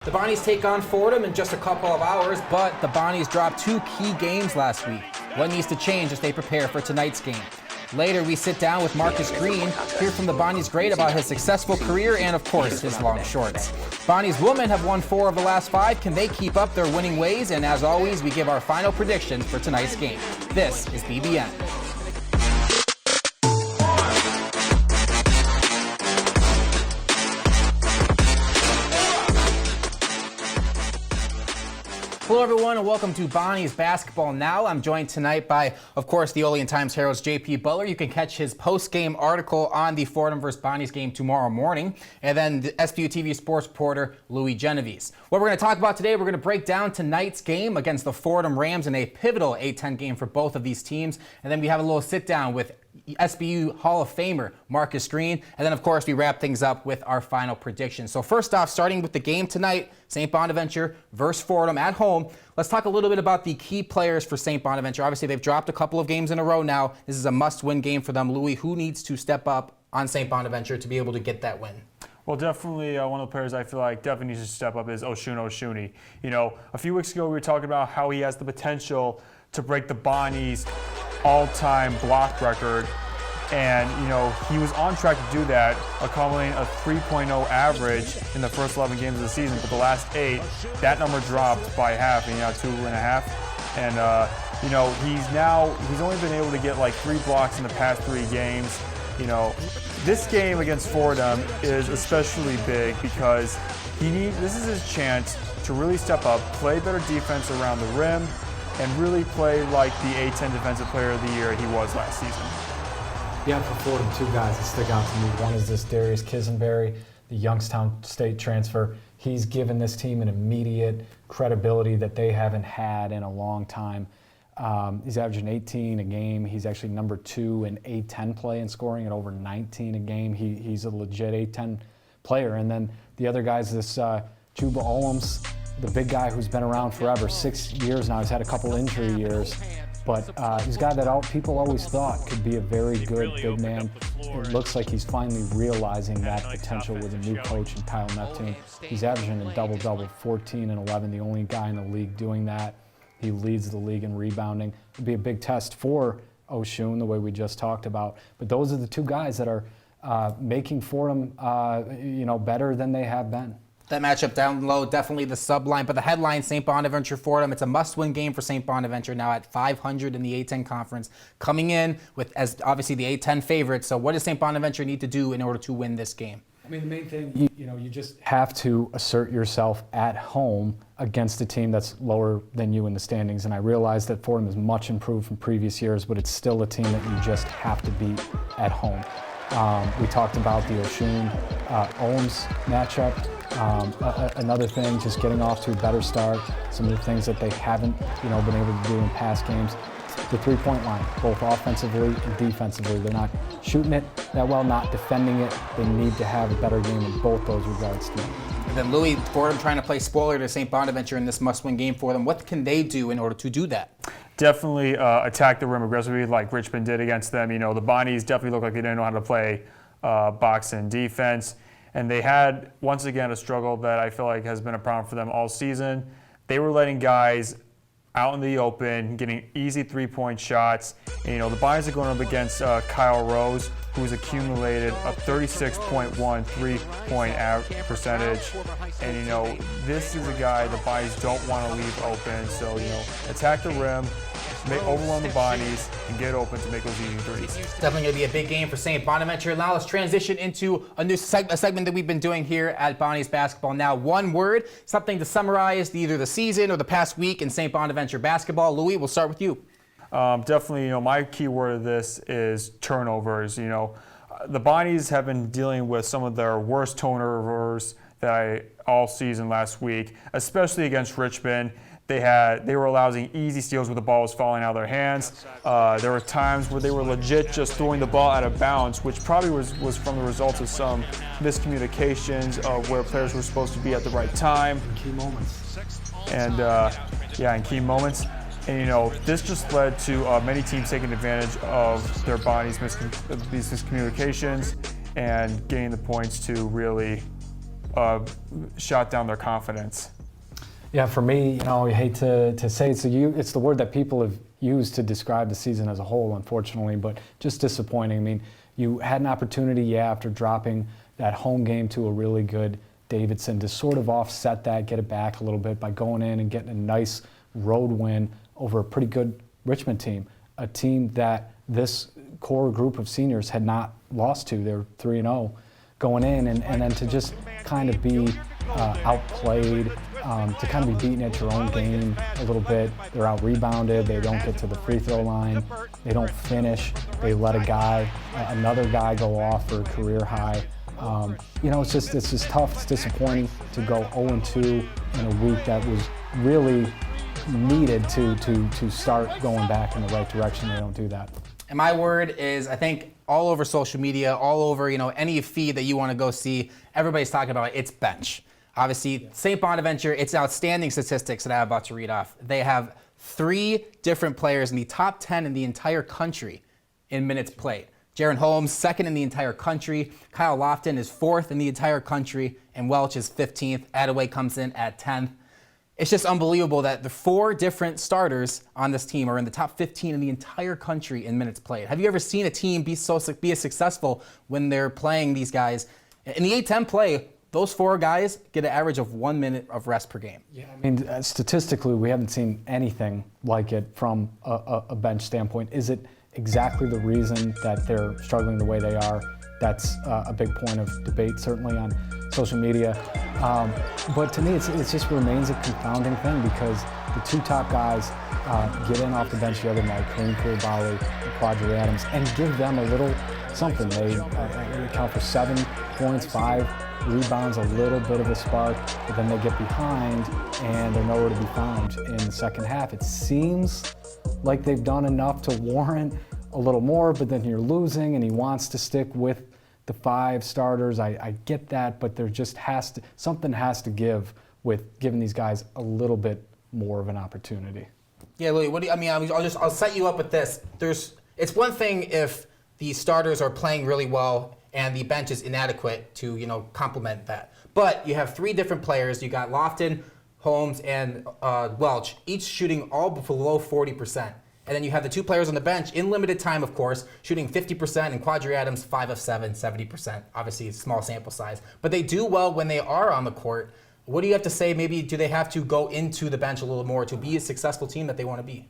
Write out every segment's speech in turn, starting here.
The Bonnies take on Fordham in just a couple of hours, but the Bonnies dropped two key games last week. What needs to change as they prepare for tonight's game? Later, we sit down with Marcus Green, hear from the Bonnies great about his successful career and, of course, his long shorts. Bonnies women have won 4 of the last 5. Can they keep up their winning ways? And as always, we give our final predictions for tonight's game. This is BBN. Hello everyone and welcome to Bonnies Basketball Now. I'm joined tonight by, of course, the Olean Times-Herald's JP Butler. You can catch his post-game article on the Fordham vs. Bonnies game tomorrow morning. And then the SBU TV sports reporter, Louis Genovese. What we're going to talk about today, we're going to break down tonight's game against the Fordham Rams in a pivotal A-10 game for both of these teams. And then we have a little sit-down with SBU Hall of Famer Marcus Green. And then, of course, we wrap things up with our final predictions. So first off, starting with the game tonight, St. Bonaventure versus Fordham at home. Let's talk a little bit about the key players for St. Bonaventure. Obviously, they've dropped a couple of games in a row now. This is a must-win game for them. Louis, who needs to step up on St. Bonaventure to be able to get that win? Well, definitely one of the players I feel like definitely needs to step up is Osun Osunniyi. You know, a few weeks ago we were talking about how he has the potential to break the Bonnies' all-time block record. And, you know, he was on track to do that, accumulating a 3.0 average in the first 11 games of the season. But the last 8, that number dropped by half, and 2.5. And, you know, he's only been able to get like 3 blocks in the past 3 games. You know, this game against Fordham is especially big because this is his chance to really step up, play better defense around the rim, and really play like the A-10 Defensive Player of the Year he was last season. Yeah, for Fordham, 2 guys that stick out to me. One is this Darius Kisenberry, the Youngstown State transfer. He's given this team an immediate credibility that they haven't had in a long time. He's averaging 18 a game. He's actually number 2 in A-10 play and scoring at over 19 a game. He's a legit A-10 player. And then the other guy is this Juba Owens, the big guy who's been around forever, 6 years now. He's had a couple injury years. But he's a guy that people always thought could be a very good big man. It looks like he's finally realizing that potential with a new coach in Kyle Neptune. He's averaging a double-double, 14 and 11, the only guy in the league doing that. He leads the league in rebounding. It'd be a big test for Osun, the way we just talked about. But those are the 2 guys that are making Fordham, better than they have been. That matchup down low, definitely the subline. But the headline, St. Bonaventure Fordham, it's a must-win game for St. Bonaventure now at 500 in the A-10 conference, coming in with as obviously the A-10 favorite. So what does St. Bonaventure need to do in order to win this game? I mean, the main thing, you just have to assert yourself at home against a team that's lower than you in the standings. And I realize that Fordham is much improved from previous years, but it's still a team that you just have to beat at home. We talked about the Osun Owens matchup. Another thing, just getting off to a better start. Some of the things that they haven't, been able to do in past games. The 3-point line, both offensively and defensively. They're not shooting it that well, not defending it. They need to have a better game in both those regards too. And then Louis, Fordham trying to play spoiler to St. Bonaventure in this must-win game for them. What can they do in order to do that? Definitely attack the rim aggressively like Richmond did against them. The Bonnies definitely looked like they didn't know how to play box and defense. And they had, once again, a struggle that I feel like has been a problem for them all season. They were letting guys out in the open, getting easy 3-point shots. And, the Bonnies are going up against Kyle Rose, who's accumulated a 36.1 3-point percentage. And, this is a guy the Bonnies don't want to leave open. So, attack the rim, overwhelm the Bonnies, and get open to make those easy threes. Definitely going to be a big game for St. Bonaventure. Now let's transition into a new segment that we've been doing here at Bonnies Basketball Now. One word, something to summarize either the season or the past week in St. Bonaventure basketball. Louis, we'll start with you. Definitely, my key word of this is turnovers. The Bonnies have been dealing with some of their worst turnovers all season last week, especially against Richmond. They were allowing easy steals where the ball was falling out of their hands. There were times where they were legit just throwing the ball out of bounds, which probably was from the results of some miscommunications of where players were supposed to be at the right time. Key moments. And in key moments. And this just led to many teams taking advantage of their these miscommunications and getting the points to really shot down their confidence. Yeah, for me, I hate to say it's the word that people have used to describe the season as a whole, unfortunately, but just disappointing. I mean, you had an opportunity, after dropping that home game to a really good Davidson, to sort of offset that, get it back a little bit by going in and getting a nice road win over a pretty good Richmond team, a team that this core group of seniors had not lost to. They're 3-0 going in, and then to just kind of be outplayed, to kind of be beaten at your own game a little bit. They're out-rebounded. They don't get to the free throw line. They don't finish. They let another guy go off for a career high. It's just tough. It's disappointing to go 0-2 in a week that was really needed to start going back in the right direction. They don't do that. And my word is, I think all over social media, all over any feed that you want to go see, everybody's talking about it's bench. Obviously, St. Bonaventure, it's outstanding statistics that I'm about to read off. They have 3 different players in the top 10 in the entire country in minutes played. Jaron Holmes, 2nd in the entire country. Kyle Lofton is 4th in the entire country, and Welch is 15th. Attaway comes in at 10th. It's just unbelievable that the 4 different starters on this team are in the top 15 in the entire country in minutes played. Have you ever seen a team be as successful when they're playing these guys? In the A-10 play, those 4 guys get an average of 1 minute of rest per game. Yeah, I mean, statistically, we haven't seen anything like it from a bench standpoint. Is it exactly the reason that they're struggling the way they are? That's a big point of debate, certainly on social media. But to me, it just remains a confounding thing, because the 2 top guys get in off the bench the other night, Kareem Koulibaly and Quadri Adams, and give them a little something. They account for 7 points, 5 rebounds, a little bit of a spark, but then they get behind and they're nowhere to be found in the second half. It seems like they've done enough to warrant a little more, but then you're losing, and he wants to stick with the 5 starters. I get that, but there just something has to give with giving these guys a little bit more of an opportunity. Yeah, Louis, what do you, I mean, I'll set you up with this. It's one thing if the starters are playing really well and the bench is inadequate to, complement that. But you have 3 different players. You got Lofton, Holmes, and Welch, each shooting all below 40%. And then you have the 2 players on the bench, in limited time, of course, shooting 50%, and Quadri Adams, 5 of 7, 70%. Obviously, it's a small sample size. But they do well when they are on the court. What do you have to say? Maybe do they have to go into the bench a little more to be a successful team that they want to be?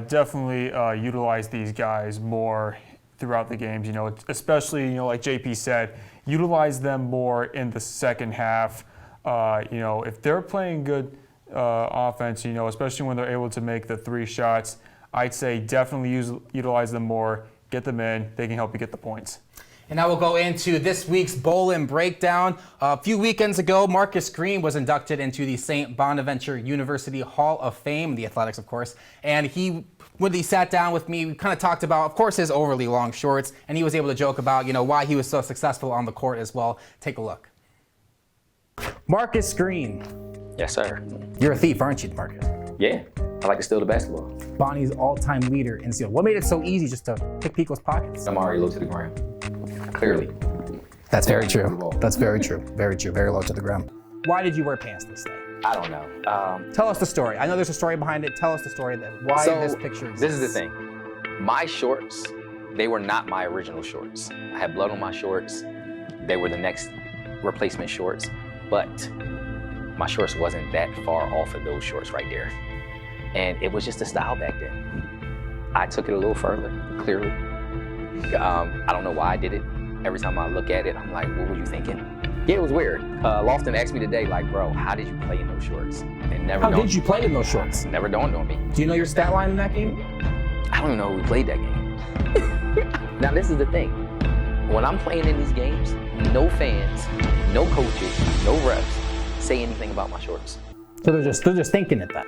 Definitely utilize these guys more throughout the games, especially, like JP said, utilize them more in the second half. If they're playing good offense, especially when they're able to make the 3 shots, I'd say definitely utilize them more, get them in, they can help you get the points. And now we'll go into this week's Bowl-In Breakdown. A few weekends ago, Marcus Green was inducted into the St. Bonaventure University Hall of Fame, the athletics, of course. And when he sat down with me, we kind of talked about, of course, his overly long shorts, and he was able to joke about, why he was so successful on the court as well. Take a look. Marcus Green. Yes, sir. You're a thief, aren't you, Marcus? Yeah, I like to steal the basketball. Bonnie's all-time leader in steal. What made it so easy just to pick people's pockets? I'm already low to the ground. Clearly. That's very true. That's very true. Very true. Very low to the ground. Why did you wear pants this day? I don't know. Tell us the story. I know there's a story behind it. Tell us the story. Why this picture exists. This is the thing. My shorts, they were not my original shorts. I had blood on my shorts. They were the next replacement shorts. But my shorts wasn't that far off of those shorts right there. And it was just a style back then. I took it a little further, clearly. I don't know why I did it. Every time I look at it, I'm like, what were you thinking? Yeah, it was weird. Lofton asked me today, like, bro, how did you play in those shorts? How did you play in those shorts? Never dawned on me. Do you know your stat line in that game? I don't know who played that game. Now, this is the thing. When I'm playing in these games, no fans, no coaches, no refs say anything about my shorts. So they're just thinking it then.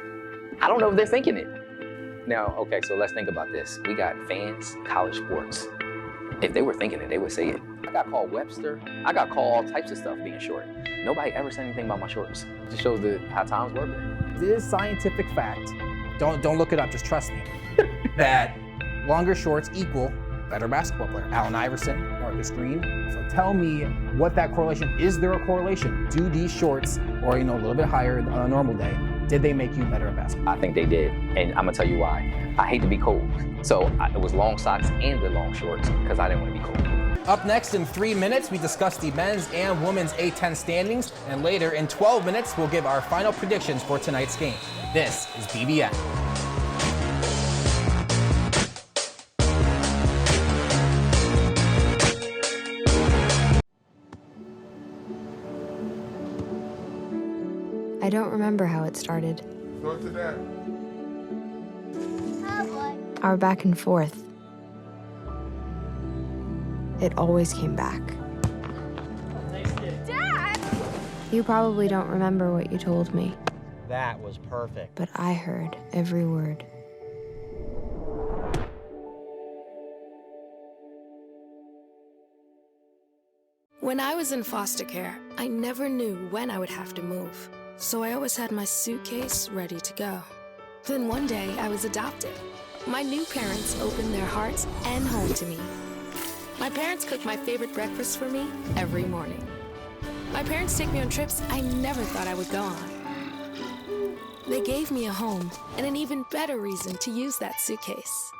I don't know if they're thinking it. Now, okay, so let's think about this. We got fans, college sports. If they were thinking it, they would say it. I got called Webster. I got called all types of stuff being short. Nobody ever said anything about my shorts. It just shows how times were then. It is scientific fact. Don't look it up, just trust me. That longer shorts equal better basketball player. Allen Iverson, Marcus Green. So tell me what that correlation, is there a correlation? Do these shorts, or a little bit higher on a normal day, did they make you better at basketball? I think they did, and I'm gonna tell you why. I hate to be cold, so it was long socks and the long shorts because I didn't want to be cold. Up next in 3 minutes, we discuss the men's and women's A10 standings, and later in 12 minutes, we'll give our final predictions for tonight's game. This is BBN. I don't remember how it started. Go to that. Our back and forth. It always came back. Dad! You probably don't remember what you told me, That was perfect. but I heard every word. When I was in foster care, I never knew when I would have to move, so I always had my suitcase ready to go. Then one day, I was adopted. My new parents opened their hearts and home to me. My parents cook my favorite breakfast for me every morning. My parents take me on trips I never thought I would go on. They gave me a home and an even better reason to use that suitcase.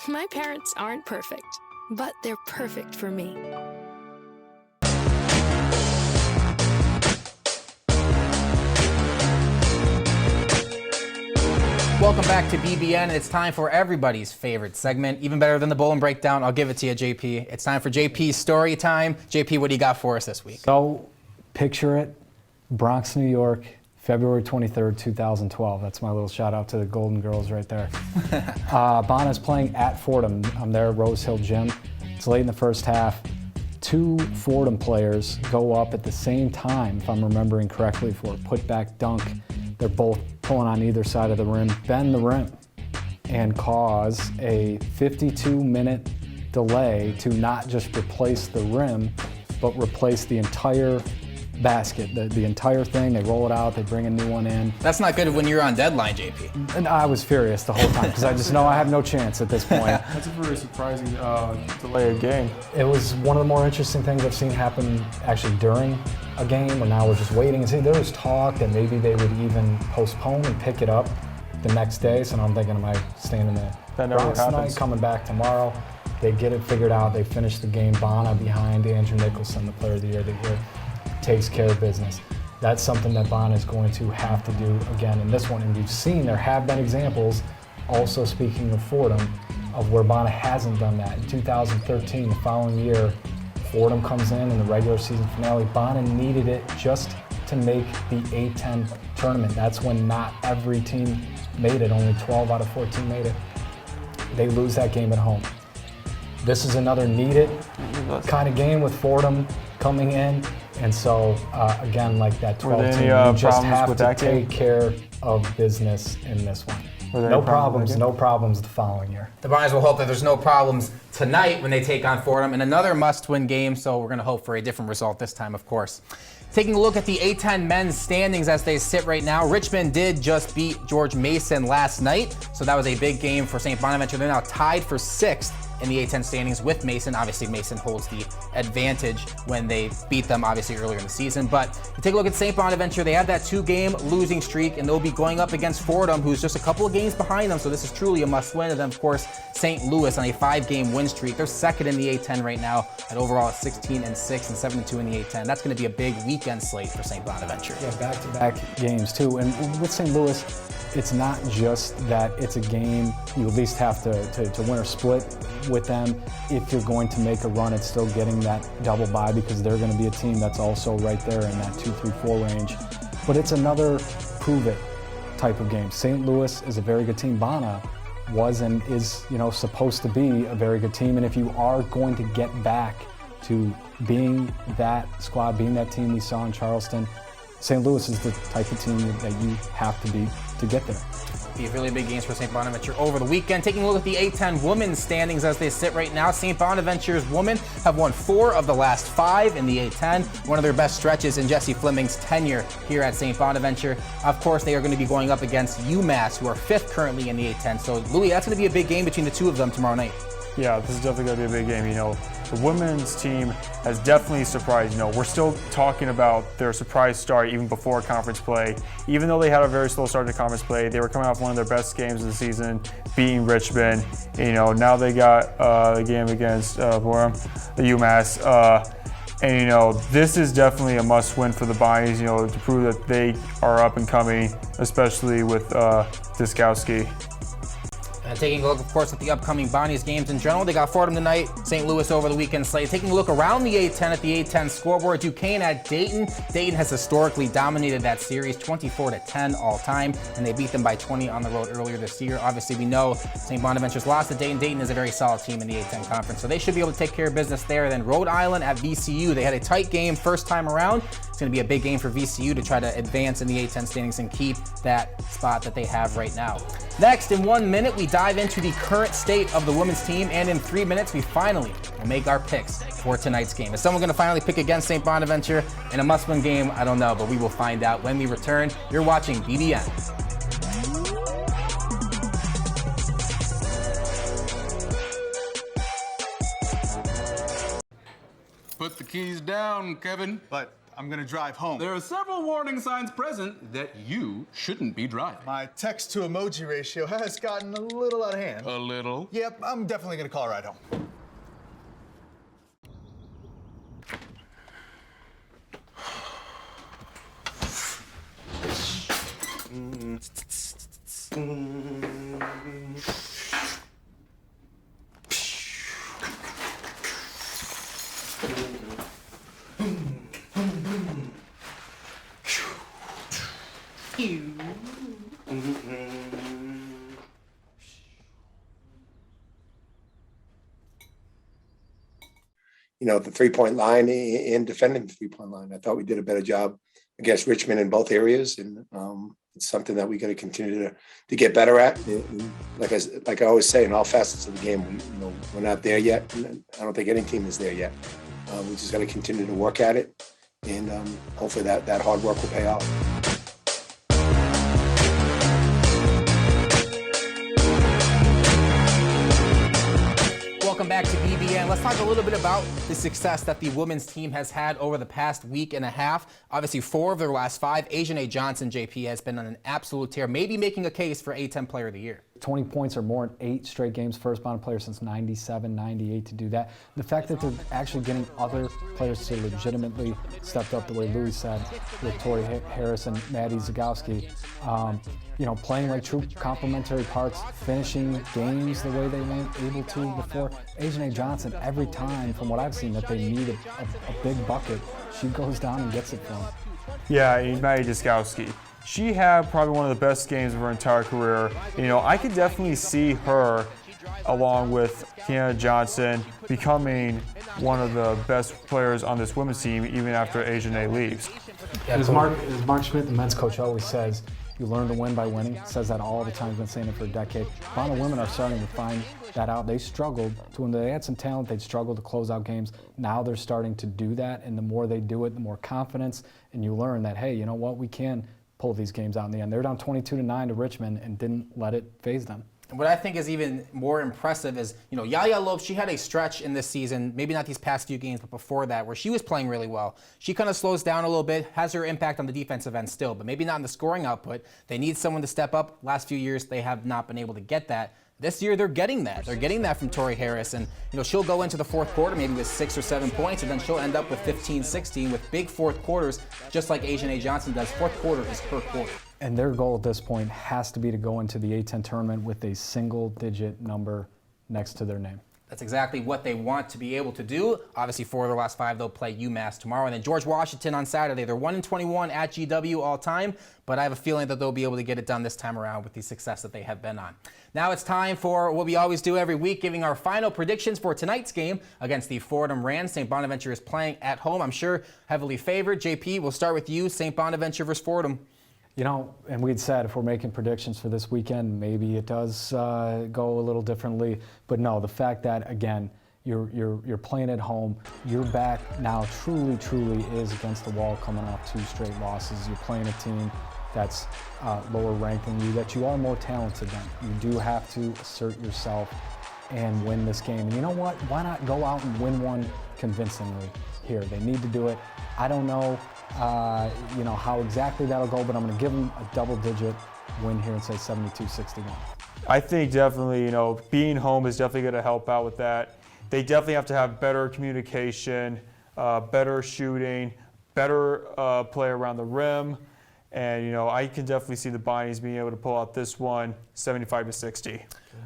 My parents aren't perfect, but they're perfect for me. Welcome back to BBN. It's time for everybody's favorite segment, even better than the Bowl and Breakdown. I'll give it to you, JP. It's time for JP's story time. JP, what do you got for us this week? So, picture it, Bronx, New York, February 23rd, 2012. That's my little shout out to the Golden Girls right there. Bona's playing at Fordham. I'm there at Rose Hill Gym. It's late in the first half. Two Fordham players go up at the same time, if I'm remembering correctly, for a putback dunk. They're both pulling on either side of the rim, bend the rim, and cause a 52-minute delay to not just replace the rim, but replace the entire basket, the entire thing. They roll it out, they bring a new one in. That's not good when you're on deadline, JP. And I was furious the whole time because I just know I have no chance at this point. That's a very surprising delay of game. It was one of the more interesting things I've seen happen actually during a game, where now we're just waiting and see. There was talk that maybe they would even postpone and pick it up the next day. So now I'm thinking, am I staying in the That never Bronx happens. tonight, coming back tomorrow? They get it figured out. They finish the game. Bona behind Andrew Nicholson, the player of the year that year, takes care of business. That's something that Bona is going to have to do again in this one. And we've seen there have been examples, also speaking of Fordham, of where Bona hasn't done that. In 2013, the following year, Fordham comes in the regular season finale. Bona needed it just to make the A10 tournament. That's when not every team made it. Only 12 out of 14 made it. They lose that game at home. This is another needed kind of game with Fordham coming in. And so, again, like that 12 there team, any, you just problems have with to that game? take care of business in this one. Were there No any problems with that problems the following year. The Bonnies will hope that there's no problems tonight when they take on Fordham in another must-win game, so we're going to hope for a different result this time, of course. Taking a look at the A10 men's standings as they sit right now, Richmond did just beat George Mason last night, so that was a big game for St. Bonaventure. They're now tied for 6th in the A10 standings with Mason. Obviously, Mason holds the advantage when they beat them, obviously, earlier in the season. But you take a look at St. Bonaventure, they have that 2-game losing streak, and they'll be going up against Fordham, who's just a couple of games behind them, so this is truly a must-win. And then, of course, St. Louis on a 5-game win streak. They're 2nd in the A10 right now at overall 16-6 and 7-2 in the A10. That's going to be a big weekend slate for St. Bonaventure. Yeah, back-to-back games, too. And with St. Louis, it's not just that it's a game you at least have to win or split with them. If you're going to make a run at still getting that double bye, because they're going to be a team that's also right there in that 2-3-4 range. But it's another prove-it type of game. St. Louis is a very good team. Bona was and is, supposed to be a very good team. And if you are going to get back to being that squad, being that team we saw in Charleston, St. Louis is the type of team that you have to be to get there. Be really big games for St. Bonaventure over the weekend. Taking a look at the A10 women's standings as they sit right now, St. Bonaventure's women have won 4 of the last 5 in the A10, one of their best stretches in Jesse Fleming's tenure here at St. Bonaventure. Of course, they are going to be going up against UMass, who are 5th currently in the A10. So, Louis, that's going to be a big game between the two of them tomorrow night. Yeah, this is definitely going to be a big game. You know, the women's team has definitely surprised. You know, we're still talking about their surprise start even before conference play. Even though they had a very slow start to conference play, they were coming off one of their best games of the season, beating Richmond. You know, now they got the game against the UMass. And, you know, this is definitely a must-win for the Bonnies, you know, to prove that they are up and coming, especially with Diskowski. And taking a look, of course, at the upcoming Bonnies games in general. They got Fordham tonight, St. Louis over the weekend slate. Taking a look around the A-10 at the A-10 scoreboard, Duquesne at Dayton. Dayton has historically dominated that series, 24-10 all time, and they beat them by 20 on the road earlier this year. Obviously, we know St. Bonaventure's lost to Dayton. Dayton is a very solid team in the A-10 conference, so they should be able to take care of business there. Then Rhode Island at VCU. They had a tight game first time around. It's going to be a big game for VCU to try to advance in the A-10 standings and keep that spot that they have right now. Next, in 1 minute, we dive into the current state of the women's team, and in 3 minutes, we finally will make our picks for tonight's game. Is someone going to finally pick against St. Bonaventure in a must-win game? I don't know, but we will find out when we return. You're watching BBN. Put the keys down, Kevin. But I'm gonna drive home. There are several warning signs present that you shouldn't be driving. My text to emoji ratio has gotten a little out of hand. A little? Yep, I'm definitely gonna call a ride home. You know, the three-point line and defending the three-point line. I thought we did a better job against Richmond in both areas, and it's something that we got to continue to get better at. And like I always say, in all facets of the game, we're not there yet. And I don't think any team is there yet. We just got to continue to work at it, and hopefully that hard work will pay off. Welcome back to BBN. Let's talk a little bit about the success that the women's team has had over the past week and a half. Obviously, 4 of their last 5. Asia Johnson, JP, has been on an absolute tear, maybe making a case for A-10 Player of the Year. 20 points or more in 8 straight games, first Bonner player since 97, 98 to do that. The fact that they're actually getting other players to legitimately stepped up the way Louis said with Tori Harris and Maddie Zagowski, playing like true complementary parts, finishing games the way they weren't able to before. Asia Johnson, every time from what I've seen that they need a big bucket, she goes down and gets it for them. Yeah, Maddie Zagowski. She had probably one of the best games of her entire career. I could definitely see her, along with Kiana Johnson, becoming one of the best players on this women's team even after Asia leaves. As Mark Schmidt, the men's coach, always says, you learn to win by winning. Says that all the time. He's been saying it for a decade. Bonner women are starting to find that out. They struggled to, when they had some talent, they'd struggle to close out games. Now they're starting to do that, and the more they do it, the more confidence, and you learn that, hey, you know what, we can pull these games out in the end. They're down 22-9 to Richmond and didn't let it faze them. What I think is even more impressive is, Yaya Lopes, she had a stretch in this season, maybe not these past few games, but before that, where she was playing really well. She kind of slows down a little bit, has her impact on the defensive end still, but maybe not in the scoring output. They need someone to step up. Last few years, they have not been able to get that. This year, they're getting that. They're getting that from Tori Harris, and she'll go into the fourth quarter maybe with 6 or 7 points, and then she'll end up with 15, 16 with big fourth quarters, just like Asia Johnson does. Fourth quarter is her quarter. And their goal at this point has to be to go into the A-10 tournament with a single-digit number next to their name. That's exactly what they want to be able to do. Obviously, 4 of their last 5, they'll play UMass tomorrow. And then George Washington on Saturday. They're 1-21 at GW all time, but I have a feeling that they'll be able to get it done this time around with the success that they have been on. Now it's time for what we always do every week, giving our final predictions for tonight's game against the Fordham Rams. St. Bonaventure is playing at home. I'm sure heavily favored. JP, we'll start with you. St. Bonaventure versus Fordham. And we'd said if we're making predictions for this weekend, maybe it does go a little differently. But no, the fact that, again, you're playing at home, your back now truly is against the wall coming off 2 straight losses. You're playing a team that's lower ranked than you, that you are more talented than. You do have to assert yourself and win this game. And you know what? Why not go out and win one convincingly here? They need to do it. I don't know, how exactly that'll go, but I'm going to give them a double-digit win here and say 72-61. I think definitely, being home is definitely going to help out with that. They definitely have to have better communication, better shooting, better play around the rim. And, I can definitely see the Bonnies being able to pull out this one 75-60.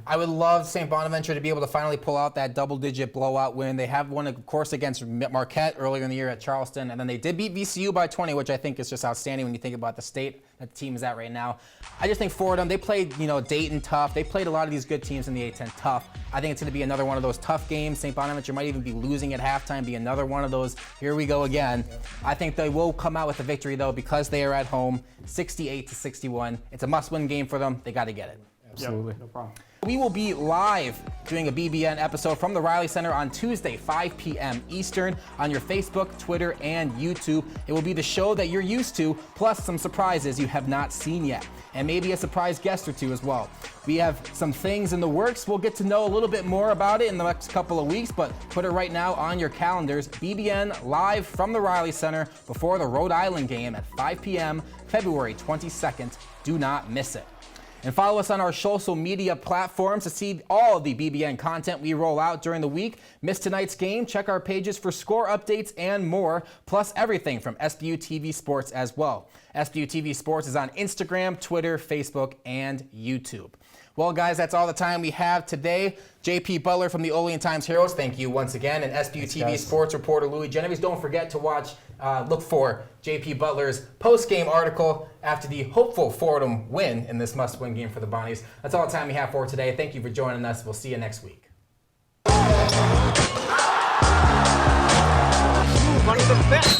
I would love St. Bonaventure to be able to finally pull out that double-digit blowout win. They have won, of course, against Marquette earlier in the year at Charleston, and then they did beat VCU by 20, which I think is just outstanding when you think about the state that the team is at right now. I just think Fordham, they played, Dayton tough. They played a lot of these good teams in the A-10 tough. I think it's going to be another one of those tough games. St. Bonaventure might even be losing at halftime, be another one of those, here we go again. I think they will come out with a victory, though, because they are at home, 68-61. It's a must-win game for them. They got to get it. Absolutely. Yep, no problem. We will be live doing a BBN episode from the Riley Center on Tuesday, 5 p.m. Eastern on your Facebook, Twitter, and YouTube. It will be the show that you're used to, plus some surprises you have not seen yet, and maybe a surprise guest or two as well. We have some things in the works. We'll get to know a little bit more about it in the next couple of weeks, but put it right now on your calendars. BBN live from the Riley Center before the Rhode Island game at 5 p.m. February 22nd. Do not miss it. And follow us on our social media platforms to see all of the BBN content we roll out during the week. Miss tonight's game? Check our pages for score updates and more, plus everything from SBU TV Sports as well. SBU TV Sports is on Instagram, Twitter, Facebook, and YouTube. Well, guys, that's all the time we have today. JP Butler from the Olean Times-Herald, thank you once again. And SBU TV Sports reporter Louis Genovese. Don't forget to look for JP Butler's post-game article after the hopeful Fordham win in this must-win game for the Bonnies. That's all the time we have for today. Thank you for joining us. We'll see you next week. One of the best